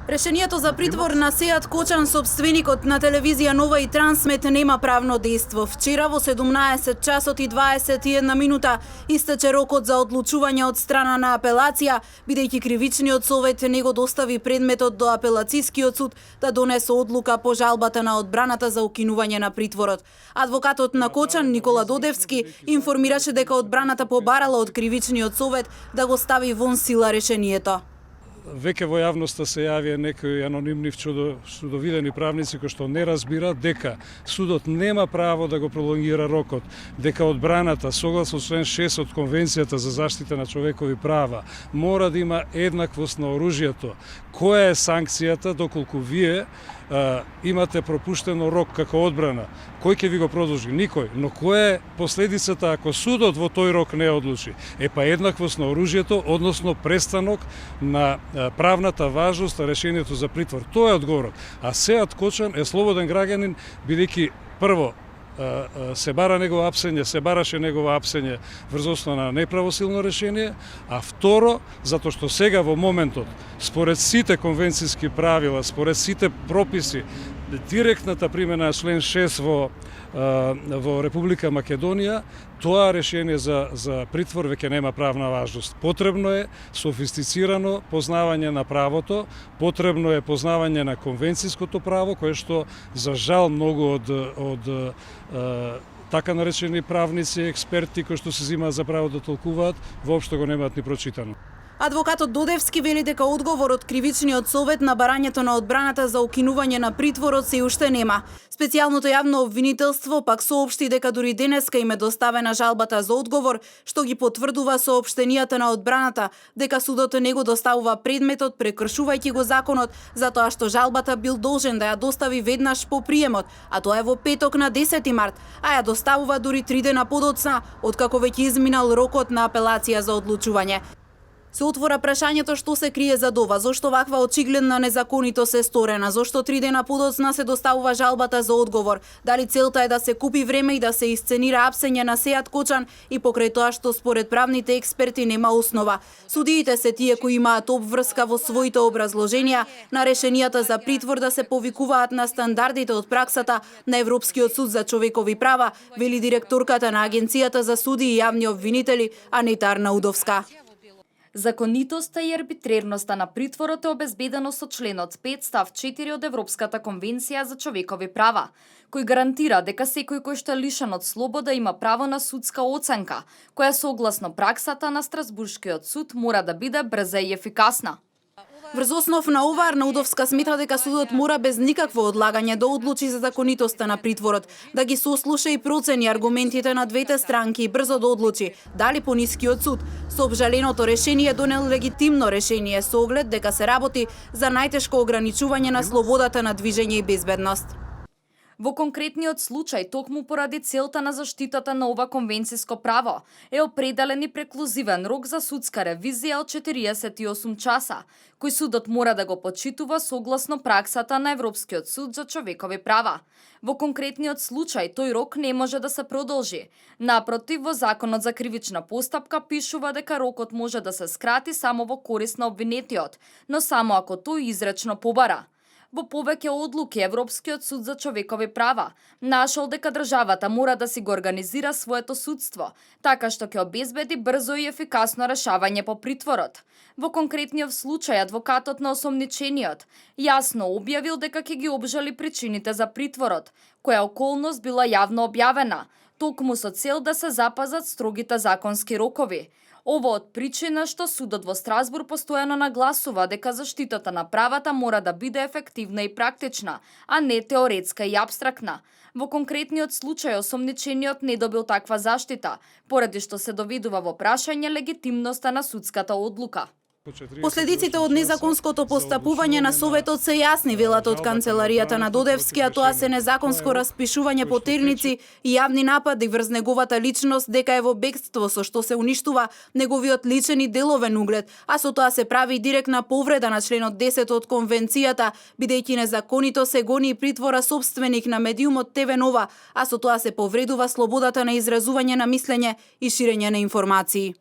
Решението за притвор на Сеат Кочан, собственикот на телевизија Нова и Трансмет, нема правно дејство. Вчера во 17 часот и 21 минута истече рокот за одлучување од страна на апелација, бидејќи кривичниот совет не го достави предметот до апелацискиот суд да донесе одлука по жалбата на одбраната за укинување на притворот. Адвокатот на Кочан, Никола Додевски, информираше дека одбраната побарала од кривичниот совет да го стави вон сила решението. Веќе во јавноста се јавија некои анонимни чудовидени правници кои што не разбираат дека судот нема право да го пролонгира рокот, дека одбраната согласно член 6 од Конвенцијата за заштита на човекови права мора да има еднаквост на оружјето. Која е санкцијата доколку вие имате пропуштено рок како одбрана? Кој ќе ви го продолжи? Никој. Но која е последицата ако судот во тој рок не одлучи? Па еднаквост на оружјето, односно престанок на правната важност на решението за притвор. Тоа е одговорот. А Сеат Кочан е слободен граѓанин, бидејќи прво се бараше негово апсење врз основа на неправосилно решение, а второ, затоа што сега во моментот, според сите конвенцијски правила, според сите прописи, директната примена на член 6 во Република Македонија, тоа решение за притвор веќе нема правна важност. Потребно е софистицирано познавање на правото, потребно е познавање на конвенцијското право, кое што за жал многу од така наречени правници, експерти кои што се земаат за право да толкуваат, воопшто го немаат ни прочитано. Адвокатот Додевски вели дека одговор од кривичниот совет на барањето на одбраната за укинување на притворот се уште нема. Специјалното јавно обвинителство пак соопшти дека дури денеска им е доставена жалбата за одговор, што ги потврдува соопштенијата на одбраната дека судот не го доставува предметот прекршувајќи го законот, затоа што жалбата бил должен да ја достави веднаш по приемот, а тоа е во петок на 10 март, а ја доставува дури 3 дена подоцна, откако веќе изминал рокот на апелација за одлучување. Се отвора прашањето што се крие зад ова, зошто ваква очигледна незаконитост е сторена, зошто 3 дена подоцна се доставува жалбата за одговор, дали целта е да се купи време и да се исценира апсење на Сеат Кочан и покрај тоа што според правните експерти нема основа. Судиите се тие кои имаат обврска во своите образложенија на решенијата за притвор да се повикуваат на стандардите од праксата на Европскиот суд за човекови права, вели директорката на Агенцијата за суди и јавни обвинители Анета Арнаудовска. Законитоста и арбитрерноста на притворот е обезбедено со членот 5 став 4 од Европската конвенција за човекови права, кој гарантира дека секој кој што е лишен од слобода има право на судска оценка, која согласно праксата на Страсбуршкиот суд мора да биде брза и ефикасна. Врз основ на ова, Арнаудовска смета дека судот мора без никакво одлагање да одлучи за законитоста на притворот, да ги сослуша и процени аргументите на двете странки и брзо да одлучи дали понискиот суд со обжаленото решение донел легитимно решение со оглед дека се работи за најтешко ограничување на слободата на движење и безбедност. Во конкретниот случај, токму поради целта на заштитата на ова конвенцијско право, е определен и преклузивен рок за судска ревизија од 48 часа, кој судот мора да го почитува согласно праксата на Европскиот суд за човекови права. Во конкретниот случај, тој рок не може да се продолжи. Напротив, во Законот за кривична постапка пишува дека рокот може да се скрати само во корист на обвинетиот, но само ако тој изречно побара. Во повеќе одлуки Европскиот суд за човекови права нашол дека државата мора да си го организира своето судство, така што ќе обезбеди брзо и ефикасно решавање по притворот. Во конкретниот случај, адвокатот на осомничениот јасно објавил дека ќе ги обжали причините за притворот, која околност била јавно објавена, токму со цел да се запазат строгите законски рокови. Ово од причина што судот во Страсбург постојано нагласува дека заштитата на правата мора да биде ефективна и практична, а не теоретска и апстрактна. Во конкретниот случај осомничениот не добил таква заштита, поради што се доведува во прашање легитимноста на судската одлука. Последиците од незаконското постапување на Советот се јасни, велат од канцеларијата на Додевски, а тоа се незаконско распишување по терници и јавни напади врз неговата личност дека е во бегство, со што се уништува неговиот личен и деловен углед, а со тоа се прави и директна повреда на членот 10 од Конвенцијата, бидејќи незаконито се гони и притвора собственик на медиумот ТВ Нова, а со тоа се повредува слободата на изразување на мислење и ширење на информации.